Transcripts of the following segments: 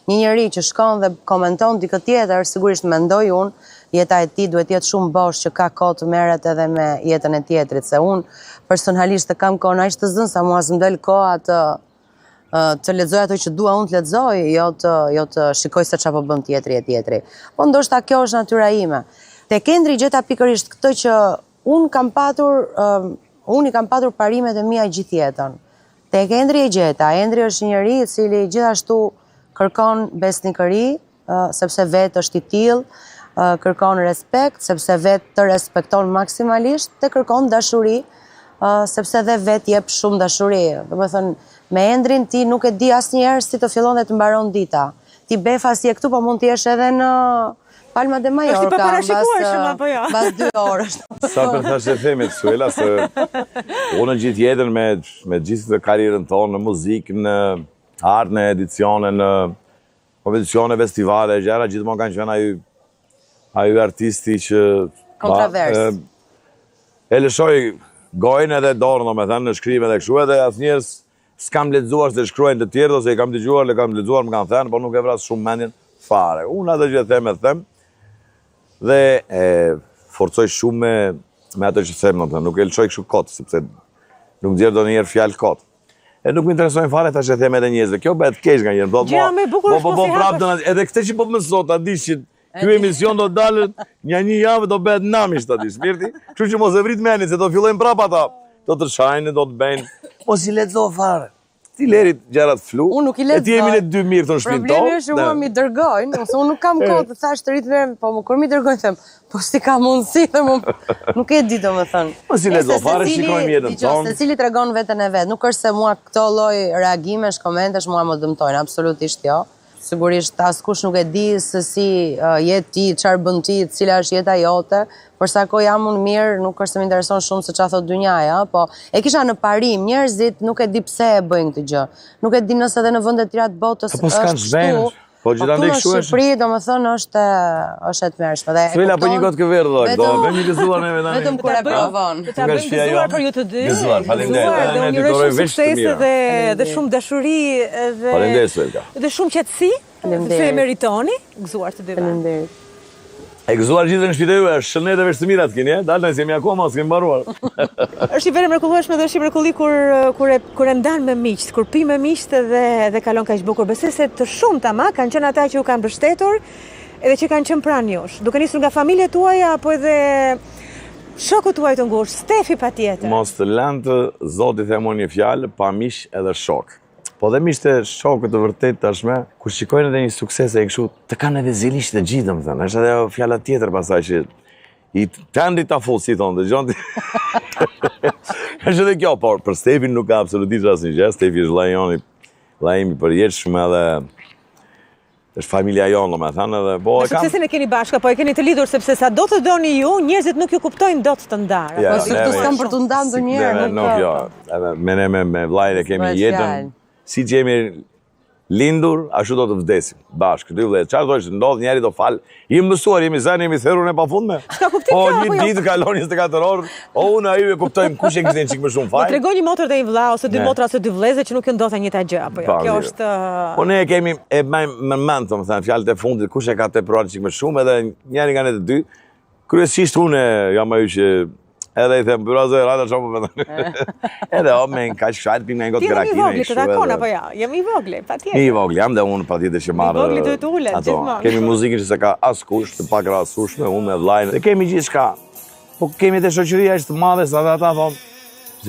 një njeri që shkon dhe komenton dikë tjetër, sigurisht mendoj unë, jeta e tij duhet jetë shumë bosh që ka kohë të merret edhe me jetën e tjetrit, se unë personalisht të kam kohën aq të zënë sa mua s'm del koha të lexoj ato që dua unë të lexoj, jo të shikoj se çfarë po bën tjetri e tjetri. Po ndoshta kjo është natyra ime. Tek Endri gjeta pikërisht këtë që unë i kam patur parimet e mia gjithë jetën. Tek Endri e gjeta. Endri është një njeri i cili gjithashtu kërkon besnikëri, sepse vetë është i tillë, kërkon respekt, sepse vetë të respekton maksimalisht, dhe kërkon dashuri, sepse dhe vetë jep shumë dashuri. Domethënë, me Endrin ti nuk e di asnjëherë si të fillon dhe të mbaron dita. Ti befa si e këtu, po mund t'jesh edhe në Palma de Mallorca. Është i paparashikueshëm apo jo? Mbas 2 orësh. Sa për thashë e themit, Suela, se unë gjithë jetën me gjithë të karierën tonë, në muzikë, në art, në edicione, në kompeticione, festivale, gjëra, gjithmonë kanë qenë ai artisti që kontrovers. E lëshoj gojnë edhe dorën, domethënë, në shkrim edhe kështu, edhe asnjëherë s'kam lexuar se shkruajnë të tjerë, ose i kam dëgjuar, më kanë thënë, por nuk e vras shumë mendjen fare. Unë atë që them, dhe forcoj shumë me ato që them, nuk e lëshoj kështu kot, sepse nuk nxjerr ndonjëherë fjalë kot. E nuk më interesojnë fare tash e them edhe njerëzve. Kjo bëhet keq nganjëherë. Gjëra më e bukur është po prapë edhe këtë që po më sot ta dish që ky emision do dalë një javë do bëhet namish ta dish, mirti? Kështu që mos e vrit mendin se do fillojnë prapë ata. Do të shajnë, do të bëjnë. Mos i lexo fare. Ti leri gjërat flu. Unë nuk i lexoj. E ti jemi në dy mirë të në shpinë tonë. Problemi është mua mi dërgojnë, ose unë nuk kam kohë të thash të rritë verë, po kur mi dërgojnë them, po si ka mundësi dhe nuk e di domethënë. Mos i lexo fare, shikojmë jetën tonë. Secili tregon veten e vet, nuk është se mua këto lloj reagimesh, komentesh mua më dëmtojnë, absolutisht jo. Sigurisht askush nuk e di se si jetë ti, çfarë bën ti, cila është jeta jote, por sa kohë jam unë mirë, nuk është se më intereson shumë se çfarë thot dynjaja, po e kisha në parim, njerëzit nuk e di pse e bëjnë këtë gjë. Nuk e di nëse edhe në vende të tjera të botës është kështu. Po gjithandaj kështu është. Në Shqipëri, domethënë është e tmerrshme. Suela po një gotë ke verdh, do bëjmë një gëzuar neve tani. Vetëm kur e provon. Ta bëjmë gëzuar për ju të dy. Gëzuar, faleminderit. Ne ju urojmë suksese dhe shumë dashuri dhe faleminderit Suela. Dhe shumë qetësi, se e meritoni, gëzuar të dyve. Faleminderit. E gëzuar gjithë në shtëpi juaj, shëndet e veç të mirat keni, dalë nëse jemi akoma, s'kemi mbaruar. Është i verë mrekullueshme dhe është i mrekulli kur e ndan me miqt, kur pi me miqt dhe kalon kaq bukur. Besoj se të shumta kanë qenë ata që ju kanë mbështetur edhe që kanë qenë pranë jush. Duke nisur nga familjet tuaja apo edhe shokët tuaj të ngushtë, Stefi patjetër. Mos të lënë Zoti themon një fjalë, pa miq edhe shok. Po dhe miqtë shokët të vërtet tashme, kur shikojnë edhe një sukses e kështu, të kanë edhe zilisht të gjithë, domethënë. Është edhe fjala tjetër pastaj që i tandi ta full, si thonë, dëgjon ti. Është edhe kjo, por për Stefin nuk ka absolutisht asnjë gjë. Stefi është vllai im i përjetshëm edhe është familja jonë, domethënë, edhe po e kam. Suksesin e keni bashkë, po e keni të lidhur sepse sa do të doni ju, njerëzit nuk ju kuptojnë dot të ndarë. Po si të s'kam për të ndarë ndonjëherë. Nuk jo. Edhe me vllajën e kemi jetën. Si që jemi lindur, ashtu do të vdesim, bashkë, dy vëllezër. Çfarë do të ndodh, njëri do fal. Jemi mësuar, jemi zënë, jemi therrur e pafundme. S'ka kuptim kjo. Një ditë kalon 24 orë, unë ai e kuptojmë kush e kishte një çik më shumë fal. Do tregoj një motër dhe një vëlla ose dy motra ose dy vëllezër që nuk ju ndodha njëta gjë apo jo. Kjo është Po ne kemi e bëjmë me mend, domethënë, fjalët e fundit, kush e ka tepruar çik më shumë edhe njëri nga ne të dy. Kryesisht unë jam ajo që edhe i them, buraze, rada shumë përmendon. Edhe me në kaq shajt, pimë nga një gotë grakine. Ti jemi i vogli të takon, apo ja? Jemi i vogli, patjetër. I vogli, jam dhe unë patjetër që marrë. I vogli duhet ulet, gjithmonë. Kemi muzikën që se ka askush, të pak rastësueshme, unë me vllajën. Dhe kemi gjithçka. Po kemi dhe shoqëria është të madhe, sa ata thonë,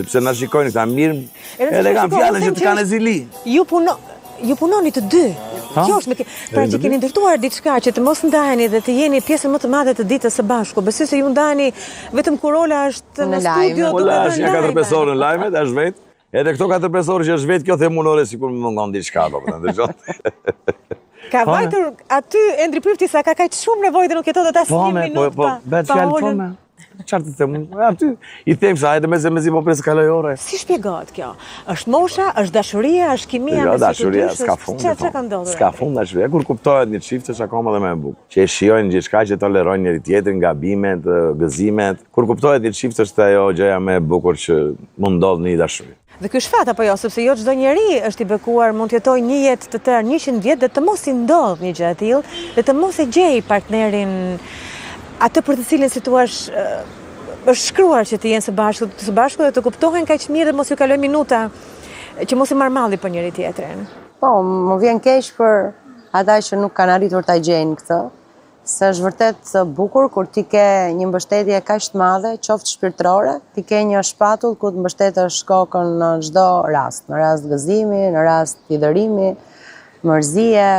sepse na shikojnë këta mirë, edhe kanë fjalën që të kanë zili. Ju punoni të dy. Kjo është pra që keni ndërtuar diçka që të mos ndaheni dhe të jeni pjesën më të madhe të ditës së bashku. Besoj se ju ndaheni vetëm kur Ola është në studio duke bërë lajme. Ola është 4-5 orë në lajmet, është vetë. Edhe këto 4-5 orë që është vetë, kjo themunore sikur më ngon diçka apo dëgjon. Ka vajtur aty Endri Prifti sa ka kaq shumë nevojë dhe nuk jeton dot asnjë minutë pa. Po, bëhet fjalë po me. Çfarë të them? Aty I them se hajde mezi po pres kaloj ore. Si shpjegohet kjo? Është mosha, është dashuria, është kimia, jo, dashuria s'ka fund. Çfarë ka ndodhur? S'ka fund dashuria. Kur kuptohet një çift është akoma dhe më e bukur. Që e shijojnë gjithçka, që tolerojnë njëri tjetrin, gabimet, gëzimet. Kur kuptohet një çift është ajo gjëja më e bukur që mund ndodh në një dashuri. Dhe ky shfat apo jo, sepse jo çdo njeri është i bekuar mund të jetojë një jetë të tërë 100 vjet dhe të mos i ndodh një gjë e tillë, dhe të mos e gjej partnerin atë për të cilin si thua është shkruar që të jenë së bashku dhe të kuptohen kaq mirë dhe mos ju kalojnë minuta që mos i marr malli për njëri tjetrin. Po, më vjen keq për ata që nuk kanë arritur ta gjejnë këtë, se është vërtet bukur kur ti ke një mbështetje kaq të madhe, qoftë shpirtërore, ti ke një shpatull ku të mbështetesh kokën në çdo rast, në rast gëzimi, në rast hidhërimi, mërzie,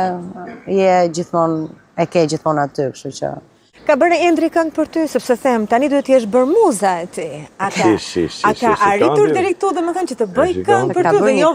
e ke gjithmonë aty, kështu që. Ka bërë Endri këngë për ty, sepse them, tani duhet të jesh bërmuza e ti. A ka arritur deri këtu, domethënë që të bëj këngë për ty dhe jo